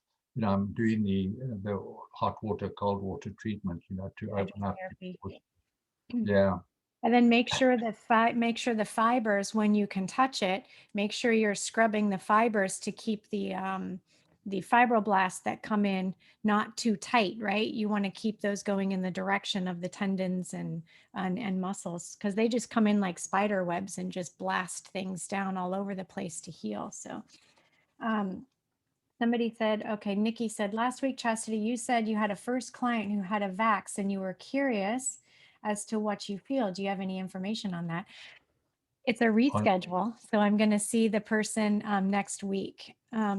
I'm doing the hot water, cold water treatment, to open up. Hydrotherapy. Yeah, And then make sure the fibers, when you can touch it, make sure you're scrubbing the fibers to keep the fibroblasts that come in not too tight, right? You want to keep those going in the direction of the tendons and muscles, because they just come in like spider webs and just blast things down all over the place to heal. So somebody said, okay, Nikki said, last week, Chastity, you said you had a first client who had a vax and you were curious as to what you feel. Do you have any information on that? It's a on, reschedule, so I'm going to see the person next week.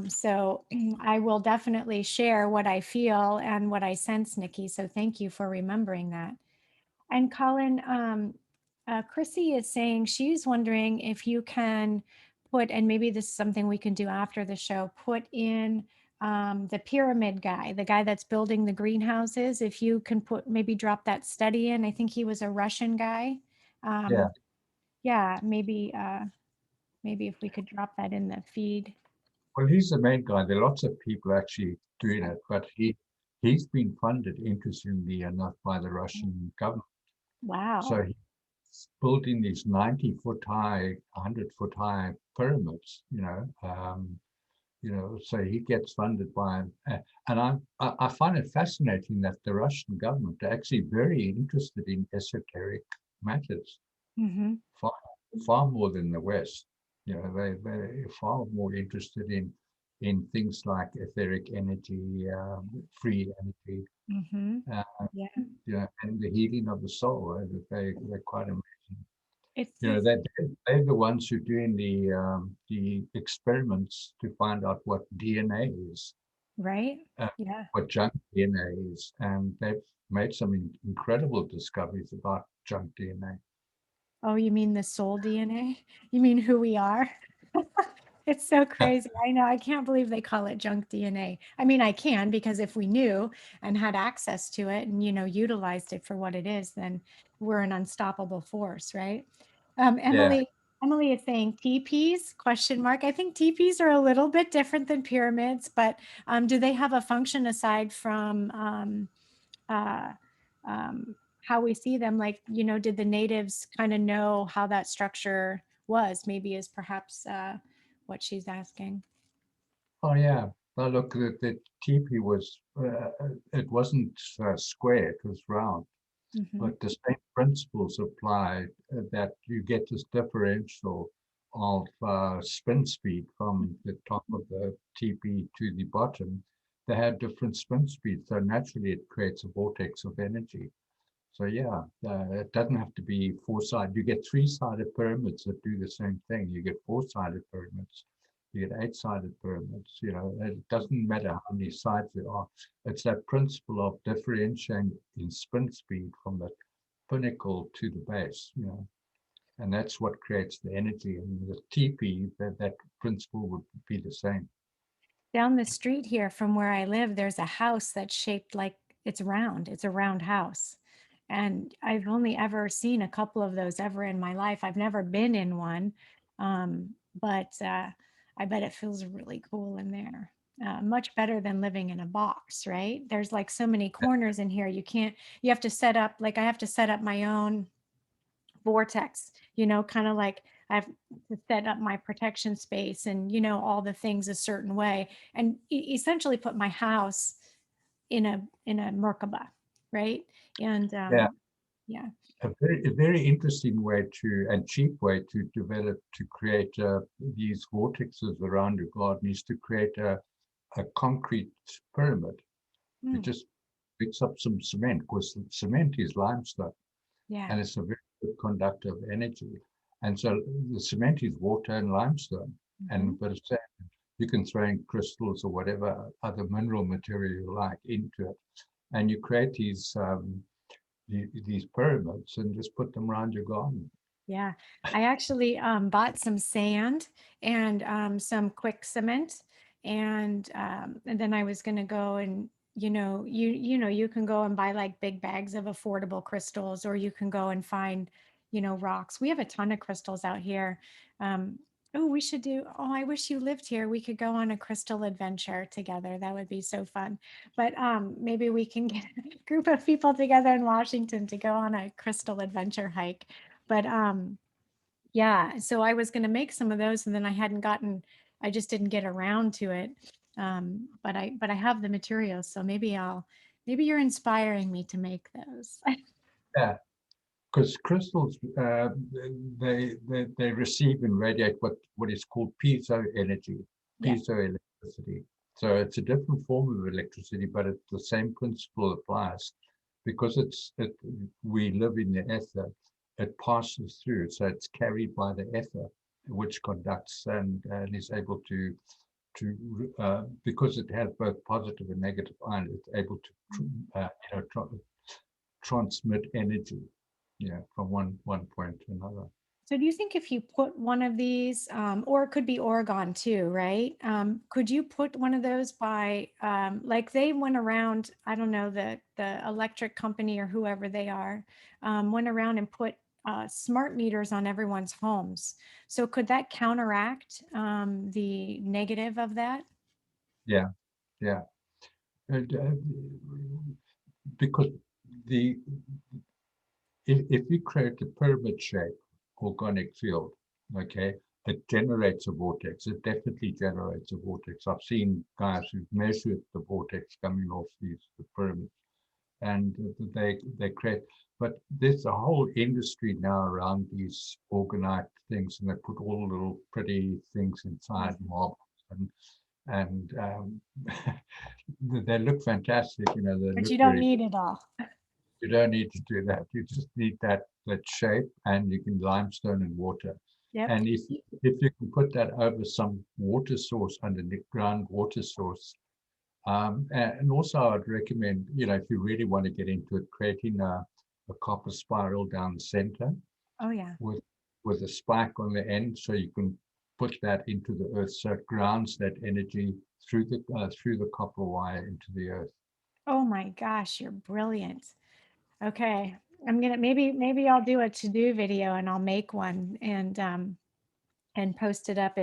So I will definitely share what I feel and what I sense, Nikki. So thank you for remembering that. And Colin, Chrissy is saying she's wondering if you can put, and maybe this is something we can do after the show, put in the pyramid guy, the guy that's building the greenhouses. If you can maybe drop that study in. I think he was a Russian guy. yeah. Yeah, maybe if we could drop that in the feed. Well, he's the main guy. There are lots of people actually doing it, but he's been funded, interestingly enough, by the Russian government. Wow. So he's building these 90-foot high, 100-foot high pyramids. So he gets funded by, and I find it fascinating that the Russian government are actually very interested in esoteric matters, Mm-hmm. far, far more than the West. They're far more interested in things like etheric energy, free energy, Mm-hmm. uh, Yeah. and the healing of the soul. They're quite amazing. It's They're the ones who are doing the experiments to find out what DNA is, right. uh, Yeah. what junk DNA is, and they've made some incredible discoveries about junk DNA. Oh, you mean the soul DNA? You mean who we are? It's so crazy. I know. I can't believe they call it junk DNA. I mean, I can, because if we knew and had access to it and, utilized it for what it is, then we're an unstoppable force, right? Yeah. Emily is saying TPs, question mark. I think TPs are a little bit different than pyramids, but do they have a function aside from uh, how we see them? Like, did the natives kind of know how that structure was? Maybe is perhaps what she's asking. Oh yeah. Now look, the teepee was it wasn't square; it was round. Hmm. But the same principles apply, that you get this differential of spin speed from the top of the TP to the bottom. They have different spin speeds, so naturally it creates a vortex of energy. So yeah, it doesn't have to be four-sided. You get three-sided pyramids that do the same thing. You get four-sided pyramids. You get eight-sided pyramids. It doesn't matter how many sides there are. It's that principle of differentiating in spin speed from the pinnacle to the base. And that's what creates the energy. And the TP, that principle would be the same. Down the street here from where I live, there's a house that's shaped like it's round. It's a round house. And I've only ever seen a couple of those ever in my life. I've never been in one, but I bet it feels really cool in there. Much better than living in a box, right? There's like so many corners in here. You have to set up, like I have to set up my own vortex, kind of like I have to set up my protection space and, all the things a certain way, and essentially put my house in a Merkaba, right? And Yeah, yeah. a very interesting way and cheap way to develop, to create these vortexes around your garden is to create a concrete pyramid. You Mm, just mix up some cement, because cement is limestone yeah. and it's a very good conductor of energy. And so the cement is water and limestone, Hmm. but you can throw in crystals or whatever other mineral material you like into it. and you create these pyramids and just put them around your garden. Yeah, I actually bought some sand and some quick cement, and then I was gonna go and you can go and buy like big bags of affordable crystals, or you can go and find rocks. We have a ton of crystals out here. Um, oh, we should do. Oh, I wish you lived here. We could go on a crystal adventure together. That would be so fun. But maybe we can get a group of people together in Washington to go on a crystal adventure hike. But yeah, so I was going to make some of those, and then I just didn't get around to it. But I have the materials, so maybe you're inspiring me to make those. Yeah, because crystals, they receive and radiate what is called piezo energy, Yeah. piezoelectricity. So it's a different form of electricity, but the same principle applies. Because we live in the ether, it passes through, so it's carried by the ether, which conducts and is able to because it has both positive and negative ion, it's able to transmit energy, from one point to another. So do you think if you put one of these, or it could be Oregon too, right? Could you put one of those by, like they went around, I don't know, the electric company or whoever they are, went around and put smart meters on everyone's homes. So could that counteract the negative of that? Yeah, yeah. And, because the if you create a pyramid shape organic field, okay, it generates a vortex. It definitely generates a vortex. I've seen guys who've measured the vortex coming off the pyramids, and they create. But there's a whole industry now around these organite things, and they put all little pretty things inside marbles, and they look fantastic. They But look you don't very. need it all. You don't need to do that. You just need that shape, and you can limestone and water. Yep. And if you can put that over some water source, underneath ground water source, and also I'd recommend, if you really want to get into it, creating a copper spiral down the center Oh yeah. with a spike on the end, so you can put that into the earth, so it grounds that energy through the copper wire into the earth. Oh my gosh, you're brilliant. Okay. I'm gonna maybe I'll do a to-do video and I'll make one and post it up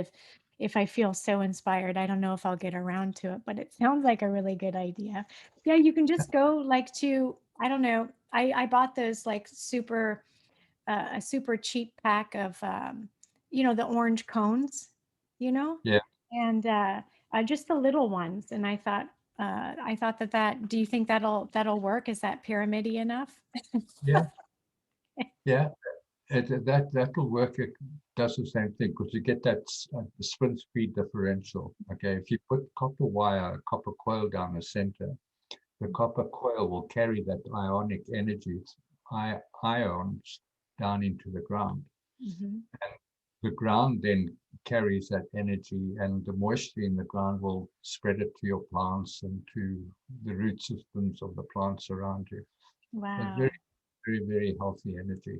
if I feel so inspired. I don't know if I'll get around to it, but it sounds like a really good idea. Yeah, you can just go like to, I don't know. I bought those like a super cheap pack of the orange cones, you know, Yeah, and just the little ones. And I thought that do you think that'll work? Is that pyramidy enough? yeah, yeah. That will work. It does the same thing because you get that the spin speed differential. Okay, if you put copper wire, copper coil down the center, the copper coil will carry that ionic energy, ions down into the ground. Mhm. The ground then carries that energy, and the moisture in the ground will spread it to your plants and to the root systems of the plants around you. It's very, Wow. very, very healthy energy.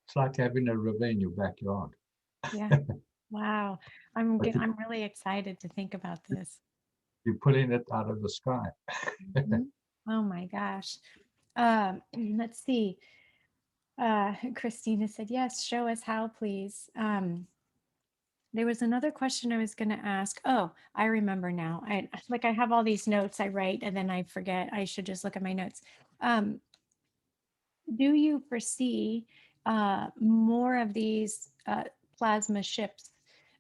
It's like having a river in your backyard. Yeah. Wow. But I'm really excited to think about this. you're pulling it out of the sky. Mhm. Oh my gosh. Let's see. Christina said, yes, show us how, please. There was another question I was going to ask. Oh, I remember now. I have all these notes I write and then I forget. I should just look at my notes. Um, do you foresee more of these plasma ships?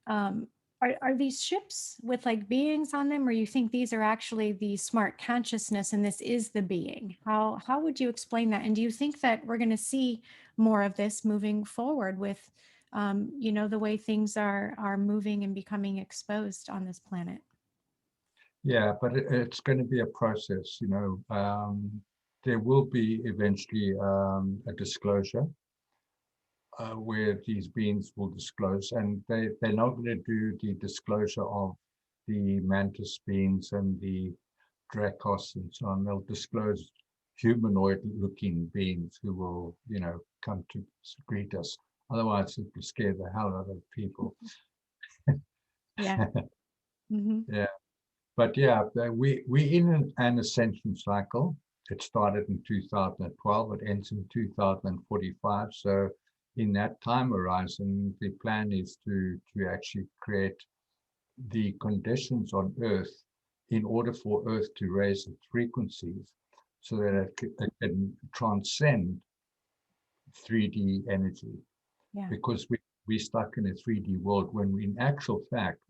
Um, are these ships with like beings on them, or you think these are actually the smart consciousness and this is the being? How would you explain that? And do you think that we're going to see more of this moving forward with, the way things are moving and becoming exposed on this planet? Yeah, but it's going to be a process. There will be eventually a disclosure where these beings will disclose, and they're not going to do the disclosure of the mantis beings and the Dracos and so on. They'll disclose humanoid looking beings who will, come to greet us. Otherwise, it will scare the hell out of people. Yeah. Hmm. Yeah. But yeah, we're in an ascension cycle. It started in 2012. It ends in 2045. So in that time horizon, the plan is to actually create the conditions on Earth in order for Earth to raise its frequencies so that it can transcend 3D energy. Yeah. Because we're stuck in a 3D world when we, in actual fact,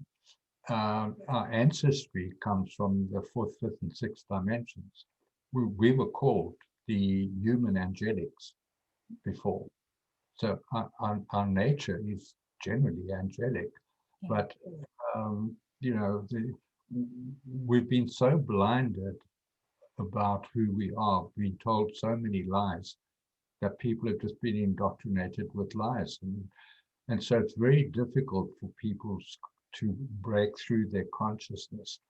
our ancestry comes from the fourth, fifth, and sixth dimensions. We were called the human angelics before. So our nature is generally angelic, Yeah. but you know, we've been so blinded about who we are, been told so many lies that people have just been indoctrinated with lies, and so it's very difficult for people to break through their consciousness.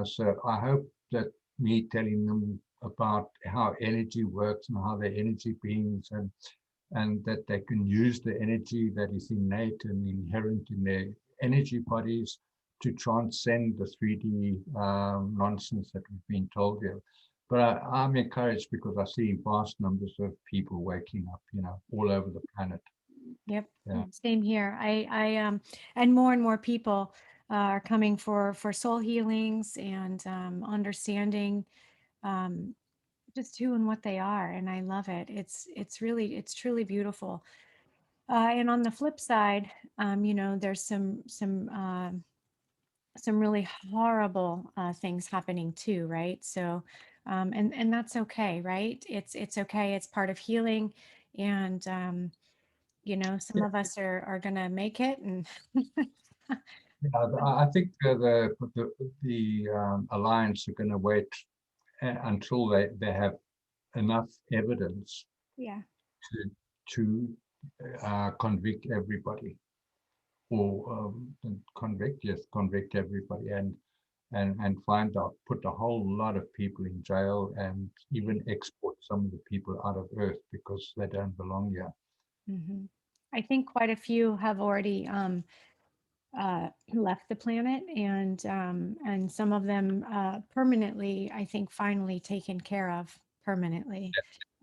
So I hope that me telling them about how energy works and how they're energy beings, and that they can use the energy that is innate and inherent in their energy bodies to transcend the 3D nonsense that we've been told here. But I'm encouraged because I see vast numbers of people waking up, all over the planet. Yep. Yeah. Same here. And more people are coming for soul healings and understanding um, just who and what they are. And I love it. It's truly beautiful. And on the flip side, there's some really horrible things happening too, right? So, and that's okay, right? It's okay. It's part of healing, and some of us are gonna make it, and Yeah, I think the alliance are going to wait until they have enough evidence yeah, to convict everybody, or convict everybody, and find out, put a whole lot of people in jail, and even export some of the people out of Earth because they don't belong here. hmm I think quite a few have already left the planet, and some of them permanently, I think, finally taken care of permanently.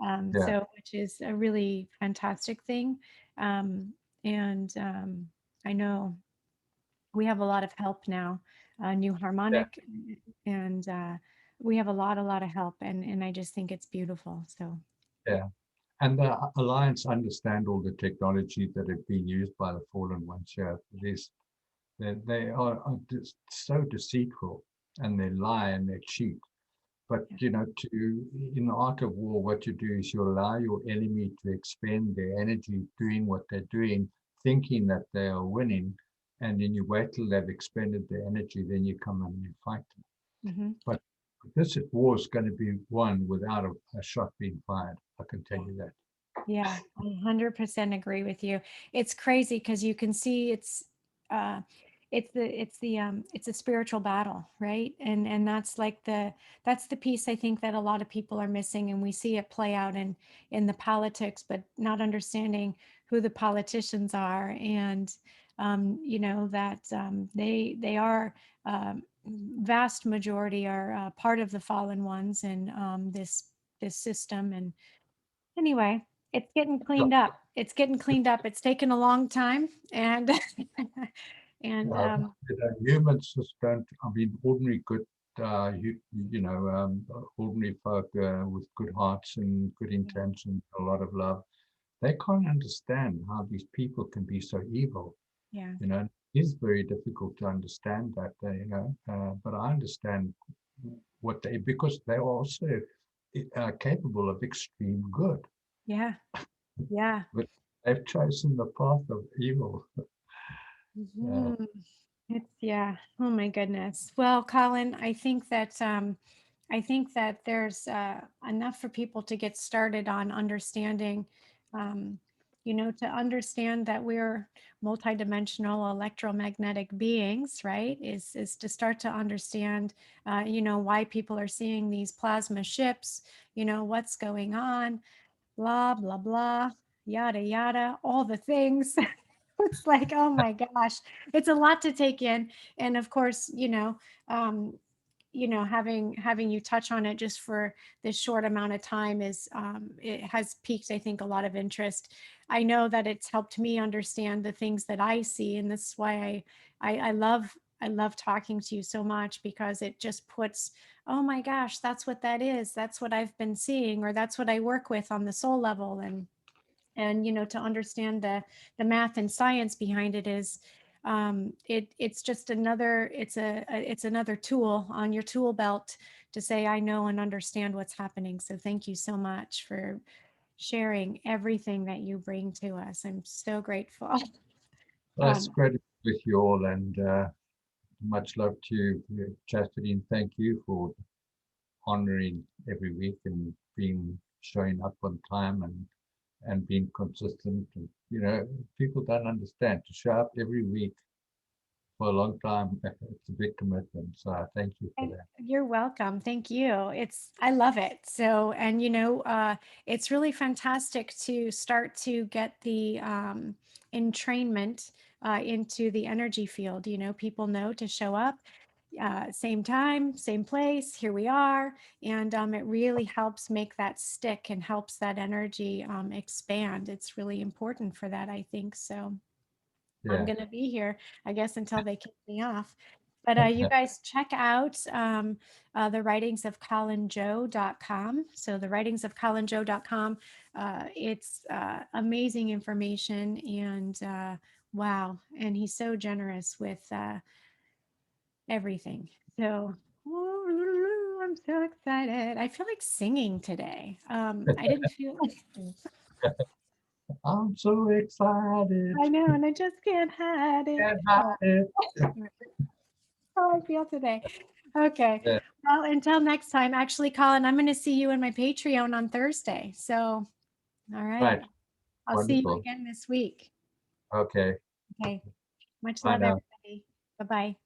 Yeah, Which is a really fantastic thing. Um, and I know we have a lot of help now, new yeah, harmonic, and we have a lot of help, and I just think it's beautiful. So yeah. And the Alliance understand all the technology that have been used by the fallen ones here. They are just so deceitful, and they lie and they cheat. But yeah. in the art of war, what you do is you allow your enemy to expend their energy doing what they're doing, thinking that they are winning, and then you wait till they've expended their energy, then you come and you fight them. Hmm. But this war is going to be won without a shot being fired. I can tell you that. Yeah, I 100% agree with you. It's crazy because you can see uh it's a spiritual battle, right? And that's the piece I think that a lot of people are missing, and we see it play out in the politics, but not understanding who the politicians are, and that they are vast majority are part of the fallen ones, and this system. And anyway, it's getting Yeah. cleaned up. It's getting cleaned up. It's taken a long time, and and Humans just don't. I mean, ordinary good, ordinary folk with good hearts and good intentions, a lot of love. They can't understand how these people can be so evil. yeah, It's very difficult to understand that. But I understand what because they are also capable of extreme good, yeah, yeah. but they've chosen the path of evil. Uh, Mhm. It's yeah. Oh my goodness. Well, Colin, I think that there's enough for people to get started on understanding. Um, to understand that we're multidimensional electromagnetic beings, right? Is to start to understand, why people are seeing these plasma ships, what's going on, blah, blah, blah, yada, yada, all the things. It's like, oh my gosh, it's a lot to take in. And of course, um, having you touch on it just for this short amount of time is, it has piqued, I think, a lot of interest. I know that it's helped me understand the things that I see, and this is why I love talking to you so much, because it just puts, oh my gosh, that's what that is. That's what I've been seeing, or that's what I work with on the soul level. And to understand the math and science behind it is, it's just another, it's another tool on your tool belt to say I know and understand what's happening. So thank you so much for sharing everything that you bring to us. I'm so grateful. That's um, great with you all, and much love to you, Chastity, and thank you for honoring every week and being showing up on time and being consistent. And, people don't understand to show up every week for a long time. It's a big commitment. So I thank you for And that. you're welcome. Thank you. I love it. So, and it's really fantastic to start to get the entrainment into the energy field. People know to show up, same time, same place. Here we are. And it really helps make that stick and helps that energy expand. It's really important for that, I think. So, I'm Yeah. going to be here, I guess, until they kick me off. But you guys check out the writings of colinjoe.com. So the writings of colinjoe.com, it's amazing information, and wow. And he's so generous with everything. So I'm so excited. I feel like singing today. I didn't feel I'm so excited. I know, and I just can't hide it. Can't hide it. How I feel today. Okay. Yeah. Well, until next time, actually, Colin, I'm going to see you in my Patreon on Thursday. So, all right. Right. I'll see you Wonderful. again this week. Okay. Okay. Much Bye love, now. everybody. Bye bye.